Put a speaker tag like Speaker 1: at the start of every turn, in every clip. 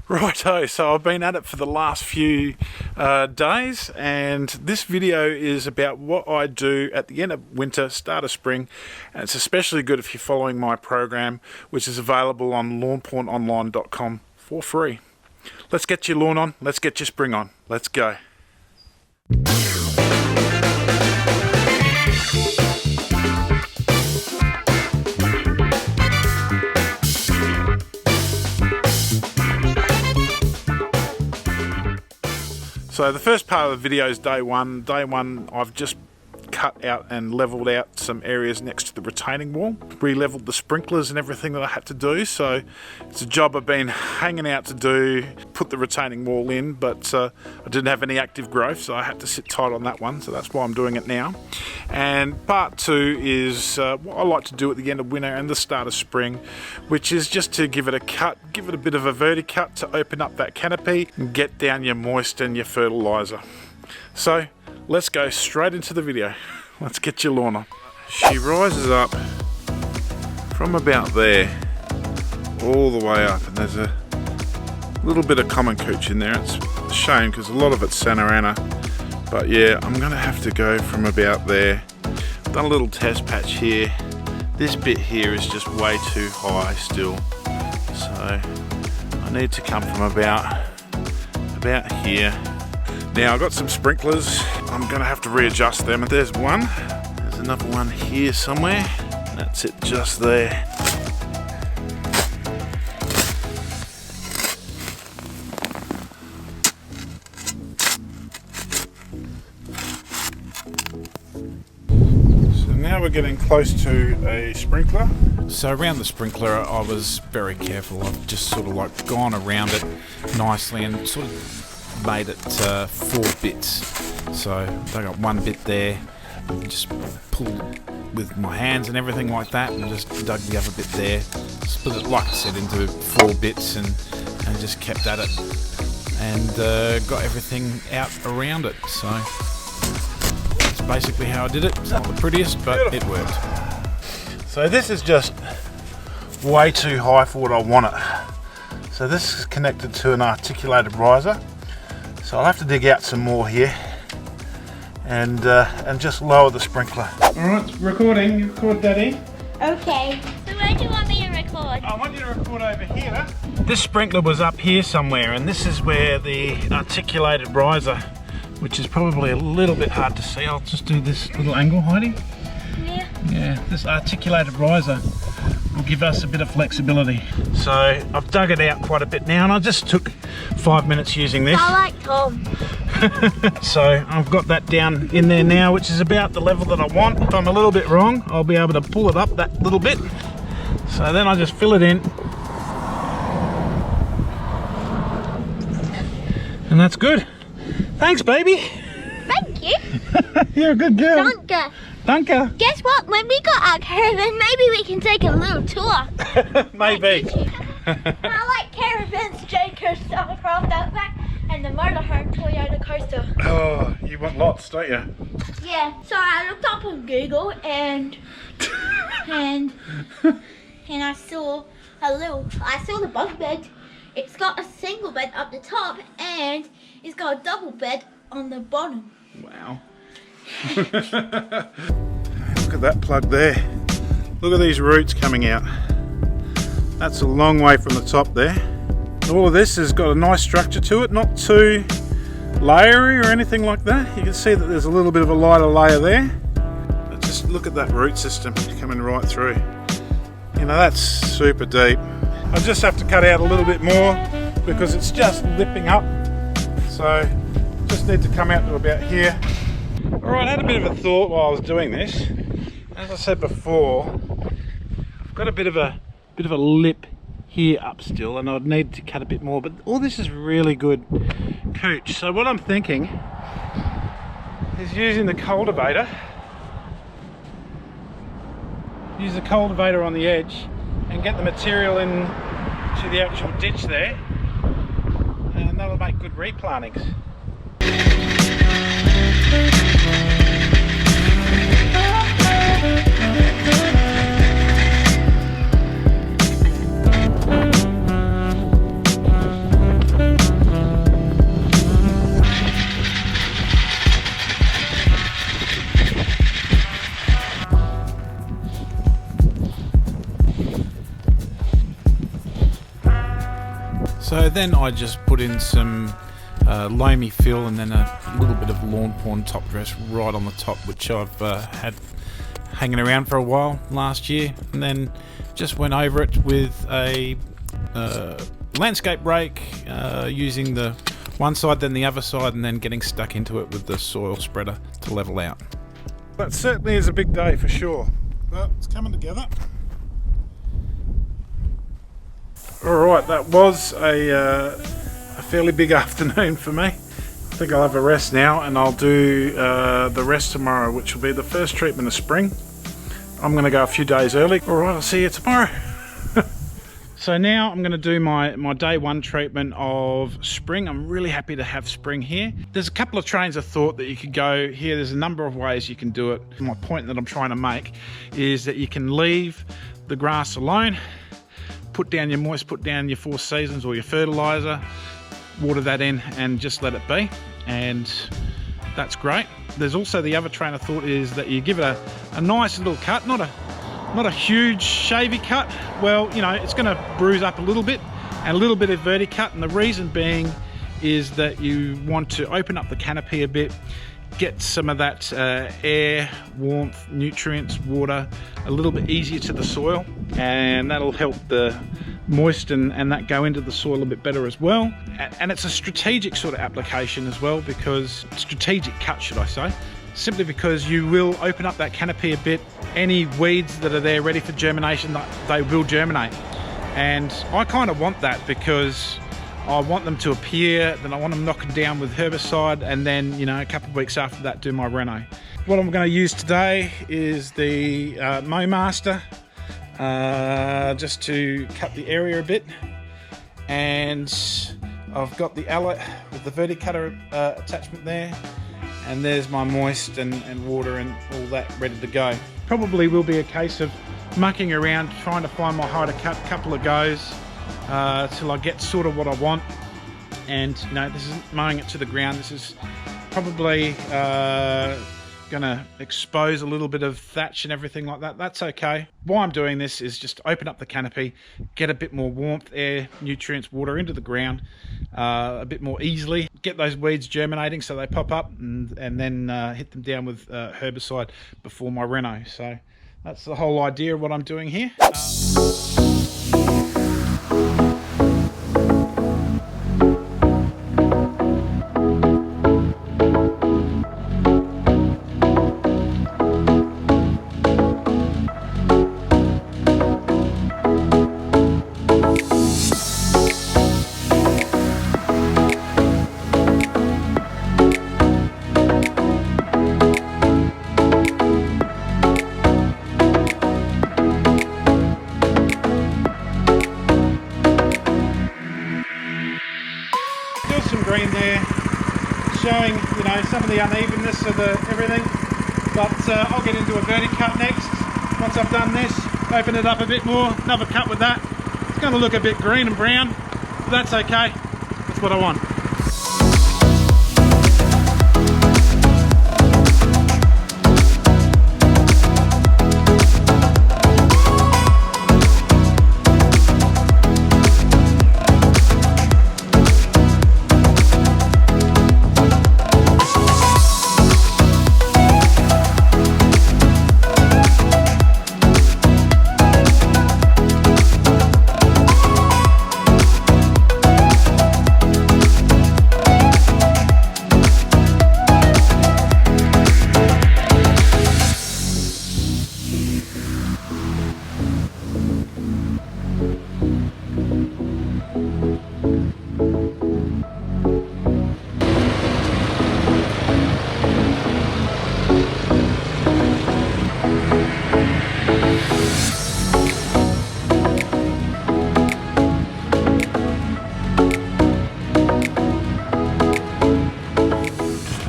Speaker 1: Righto, so I've been at it for the last few days, and this video is about what I do at the end of winter, start of spring, and it's especially good if you're following my program, which is available on lawnpornonline.com for free. Let's get your lawn on, let's get your spring on, let's go. So the first part of the video is day one. Day one, I've just cut out and leveled out some areas next to the retaining wall, re-leveled the sprinklers and everything that I had to do. So it's a job I've been hanging out to do, put the retaining wall in, but I didn't have any active growth, so I had to sit tight on that one, so that's why I'm doing it now. And part two is what I like to do at the end of winter and the start of spring, which is just to give it a cut, give it a bit of a verticut to open up that canopy and get down your moist and your fertilizer. So let's go straight into the video. Let's get your lawn on. She rises up from about there all the way up, and there's a little bit of common cooch in there. It's a shame because a lot of it's Santa Ana, but yeah, I'm gonna have to go from about there. I've done a little test patch here. This bit here is just way too high still, so I need to come from about here. Now I've got some sprinklers, I'm going to have to readjust them. There's one, there's another one here somewhere, that's it just there. So now we're getting close to a sprinkler. So around the sprinkler I was very careful. I've just sort of like gone around it nicely and sort of made it 4 bits. So I got one bit there, just pulled with my hands and everything like that, and just dug the other bit there, split it like I said into 4 bits, and just kept at it, and got everything out around it. So that's basically how I did it. It's not the prettiest, but it worked. So this is just way too high for what I want it. So this is connected to an articulated riser. So I'll have to dig out some more here and just lower the sprinkler. Alright, recording. You record, Daddy.
Speaker 2: Okay. So where do you want me to record?
Speaker 1: I want you to record over here. This sprinkler was up here somewhere, and this is where the articulated riser, which is probably a little bit hard to see. I'll just do this little angle, Heidi.
Speaker 2: Yeah.
Speaker 1: Yeah, this articulated riser will give us a bit of flexibility. So I've dug it out quite a bit now, and I just took 5 minutes using this.
Speaker 2: I like Tom.
Speaker 1: So I've got that down in there now, which is about the level that I want. If I'm a little bit wrong, I'll be able to pull it up that little bit. So then I just fill it in. And that's good. Thanks, baby.
Speaker 2: Thank you.
Speaker 1: You're a good girl.
Speaker 2: Danke.
Speaker 1: Danke.
Speaker 2: Guess what? When we got our caravan, maybe we can take a little tour.
Speaker 1: Maybe.
Speaker 2: I like caravans, J Coaster aircraft out back, and the motorhome Toyota coaster.
Speaker 1: Oh, you want lots, don't you?
Speaker 2: Yeah. So I looked up on Google and I saw the bunk bed. It's got a single bed up the top and it's got a double bed on the bottom.
Speaker 1: Wow. Look at that plug there. Look at these roots coming out. That's a long way from the top there. All of this has got a nice structure to it, not too layery or anything like that. You can see that there's a little bit of a lighter layer there. But just look at that root system coming right through. You know, that's super deep. I just have to cut out a little bit more because it's just lipping up. So just need to come out to about here. Alright, I had a bit of a thought while I was doing this. As I said before, I've got a bit of a lip here up still, and I'd need to cut a bit more, but all this is really good cooch. So what I'm thinking is using the cultivator. Use the cultivator on the edge and get the material in to the actual ditch there, and that'll make good replantings. So then I just put in some loamy fill and then a little bit of Lawnporn top dress right on the top, which I've had hanging around for a while last year, and then just went over it with a landscape rake, using the one side then the other side, and then getting stuck into it with the soil spreader to level out. That certainly is a big day for sure, but it's coming together. Alright, that was a fairly big afternoon for me. I think I'll have a rest now, and I'll do the rest tomorrow, which will be the first treatment of spring. I'm going to go a few days early. Alright, I'll see you tomorrow. So now I'm going to do my day one treatment of spring. I'm really happy to have spring here. There's a couple of trains of thought that you could go here. There's a number of ways you can do it. My point that I'm trying to make is that you can leave the grass alone, put down your moist, put down your 4 seasons or your fertilizer, water that in and just let it be, and that's great. There's also the other train of thought is that you give it a nice little cut, not a huge shavy cut. Well, you know, it's going to bruise up a little bit, and a little bit of verticut, and the reason being is that you want to open up the canopy a bit, get some of that air, warmth, nutrients, water a little bit easier to the soil, and that'll help the moisten and that go into the soil a bit better as well. And it's a strategic sort of application as well, because strategic cut, should I say, simply because you will open up that canopy a bit. Any weeds that are there ready for germination, they will germinate, and I kind of want that because I want them to appear, then I want them knocked down with herbicide, and then, you know, a couple of weeks after that do my Reno. What I'm going to use today is the Mowmaster, just to cut the area a bit, and I've got the Allet with the verticutter attachment there, and there's my moist and water and all that ready to go. Probably will be a case of mucking around trying to find my height of cut, couple of goes till I get sort of what I want. And you know, this isn't mowing it to the ground, this is probably gonna expose a little bit of thatch and everything like that. That's okay. Why I'm doing this is just to open up the canopy, get a bit more warmth, air, nutrients, water into the ground a bit more easily, get those weeds germinating so they pop up, and then hit them down with herbicide before my Reno. So that's the whole idea of what I'm doing here. Some green there, showing, you know, some of the unevenness of everything, but I'll get into a verticut next. Once I've done this, open it up a bit more, another cut with that. It's going to look a bit green and brown, but that's okay, that's what I want.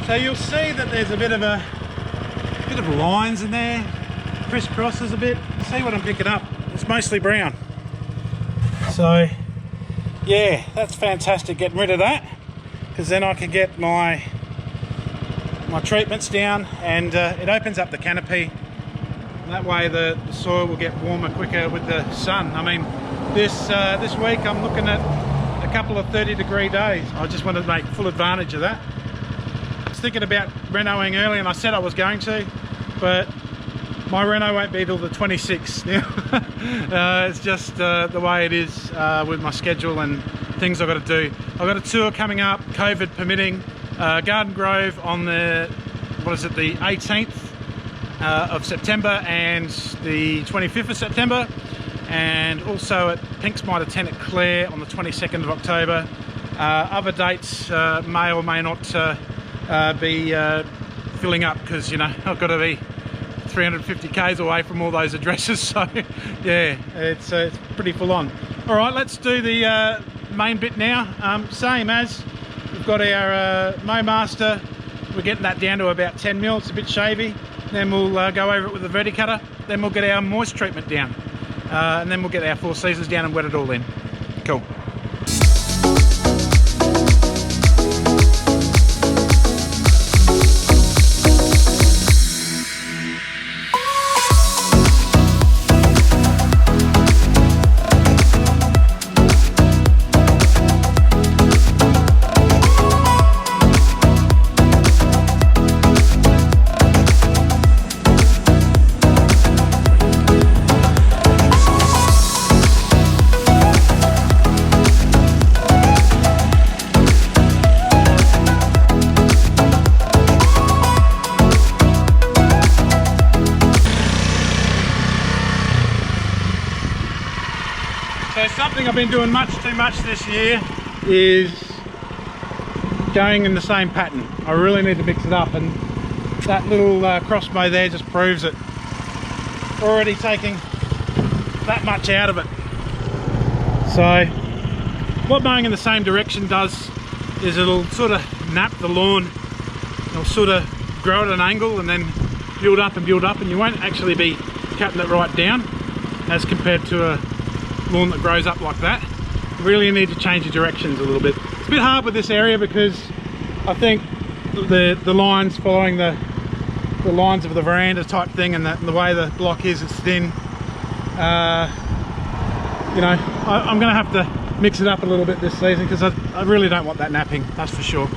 Speaker 1: So you'll see that there's a bit of lines in there, crisscrosses a bit. See what I'm picking up? It's mostly brown. So yeah, that's fantastic, getting rid of that, because then I can get my treatments down, and it opens up the canopy. That way the soil will get warmer quicker with the sun. I mean, this week I'm looking at a couple of 30-degree days. I just wanted to make full advantage of that. I was thinking about Renoing early, and I said I was going to, but my Reno won't be till the 26th now. It's just the way it is with my schedule and things I've got to do. I've got a tour coming up, COVID permitting, Garden Grove on the, the 18th of September and the 25th of September, and also at Pink's Mitre 10 at Clare on the 22nd of October. Other dates may or may not be filling up, because, you know, I've got to be 350 k's away from all those addresses, so yeah, it's pretty full on. All right, let's do the main bit now. Same as we've got our mow master. We're getting that down to about 10 mil. It's a bit shavy. Then we'll go over it with the verticutter. Then we'll get our moist treatment down, and then we'll get our 4 seasons down and wet it all in. Cool. So something I've been doing much too much this year is going in the same pattern. I really need to mix it up, and that little crossbow there just proves it. Already taking that much out of it. So what mowing in the same direction does is it'll sort of nap the lawn. It'll sort of grow at an angle and then build up, and you won't actually be cutting it right down as compared to a lawn that grows up like that. You really need to change your directions a little bit. It's a bit hard with this area because I think the lines following the lines of the veranda type thing, and the way the block is, it's thin. You know, I'm going to have to mix it up a little bit this season, because I really don't want that napping, that's for sure.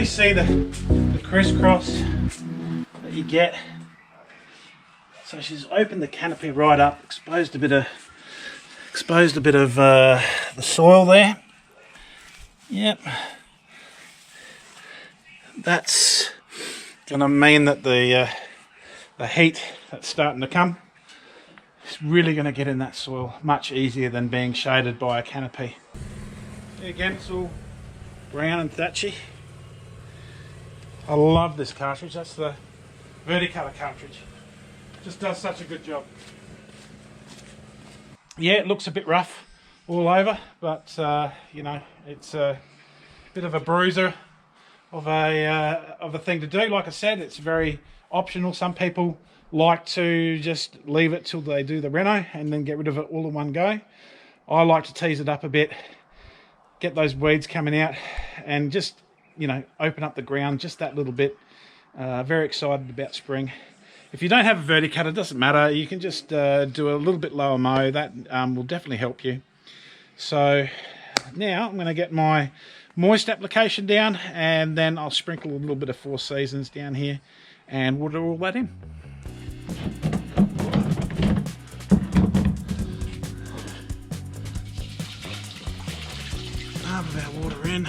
Speaker 1: See the crisscross that you get. So she's opened the canopy right up, exposed a bit of the soil there. Yep, that's gonna mean that the heat that's starting to come is really gonna get in that soil much easier than being shaded by a canopy. Again, it's all brown and thatchy. I love this cartridge. That's the verticutter cartridge. Just does such a good job. Yeah, it looks a bit rough all over, but you know, it's a bit of a bruiser of a thing to do. Like I said, it's very optional. Some people like to just leave it till they do the Reno and then get rid of it all in one go. I like to tease it up a bit, get those weeds coming out, and just, you know, open up the ground just that little bit. Very excited about spring. If you don't have a verticutter, it doesn't matter. You can just do a little bit lower mow. That will definitely help you. So now I'm going to get my moist application down, and then I'll sprinkle a little bit of 4 seasons down here and water all that in. Half of our water in.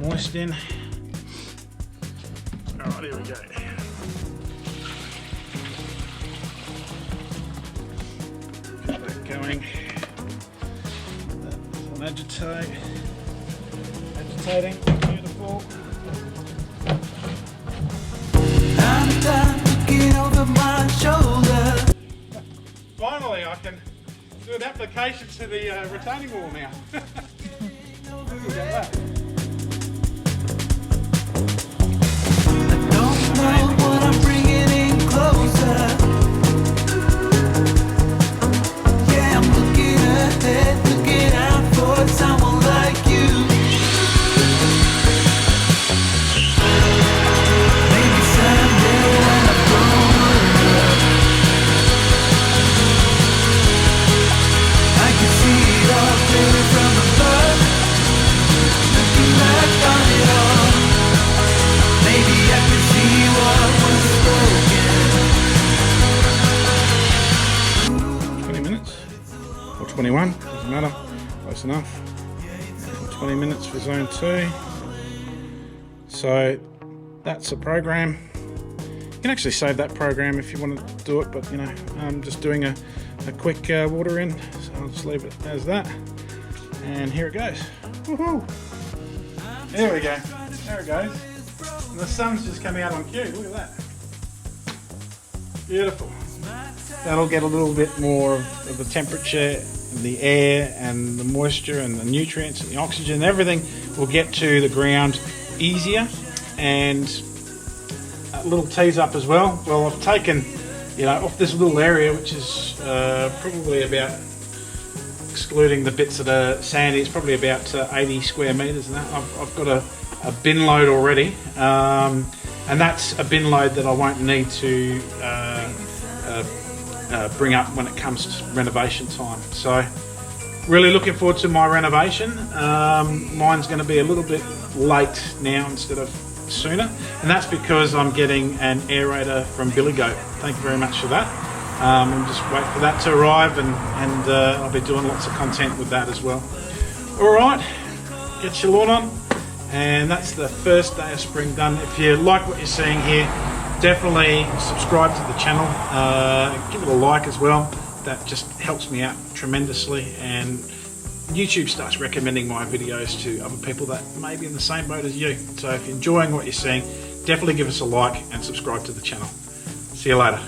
Speaker 1: Moist in. Alright, here we go. Get that going. That's agitating. Beautiful. I'm done looking over application to the retaining wall now. Look at that.
Speaker 3: What I'm bringing in closer. Yeah, I'm looking ahead, looking out for someone like you. Maybe someday when I'm grown up, I can see it all clearly from above. Looking back on it all, maybe I can see what was spoken.
Speaker 1: 20 minutes or 21, doesn't matter, close enough. 20 minutes for zone 2. So that's a program. You can actually save that program if you want to do it, but you know, I'm just doing a quick water in, so I'll just leave it as that. And here it goes. Woohoo! There we go. There it goes. And the sun's just coming out on cue. Look at that. Beautiful. That'll get a little bit more of the temperature, and the air and the moisture and the nutrients and the oxygen and everything will get to the ground easier. And a little tease up as well. Well, I've taken, you know, off this little area, which is probably about, excluding the bits that are sandy, it's probably about 80 square meters, and that I've got a bin load already, and that's a bin load that I won't need to bring up when it comes to renovation time. So really looking forward to my renovation. Mine's going to be a little bit late now instead of sooner, and that's because I'm getting an aerator from Billy Goat. Thank you very much for that. And just wait for that to arrive, and I'll be doing lots of content with that as well. Alright, get your lawn on, and that's the first day of spring done. If you like what you're seeing here, definitely subscribe to the channel, give it a like as well. That just helps me out tremendously, and YouTube starts recommending my videos to other people that may be in the same boat as you. So if you're enjoying what you're seeing, definitely give us a like and subscribe to the channel. See you later.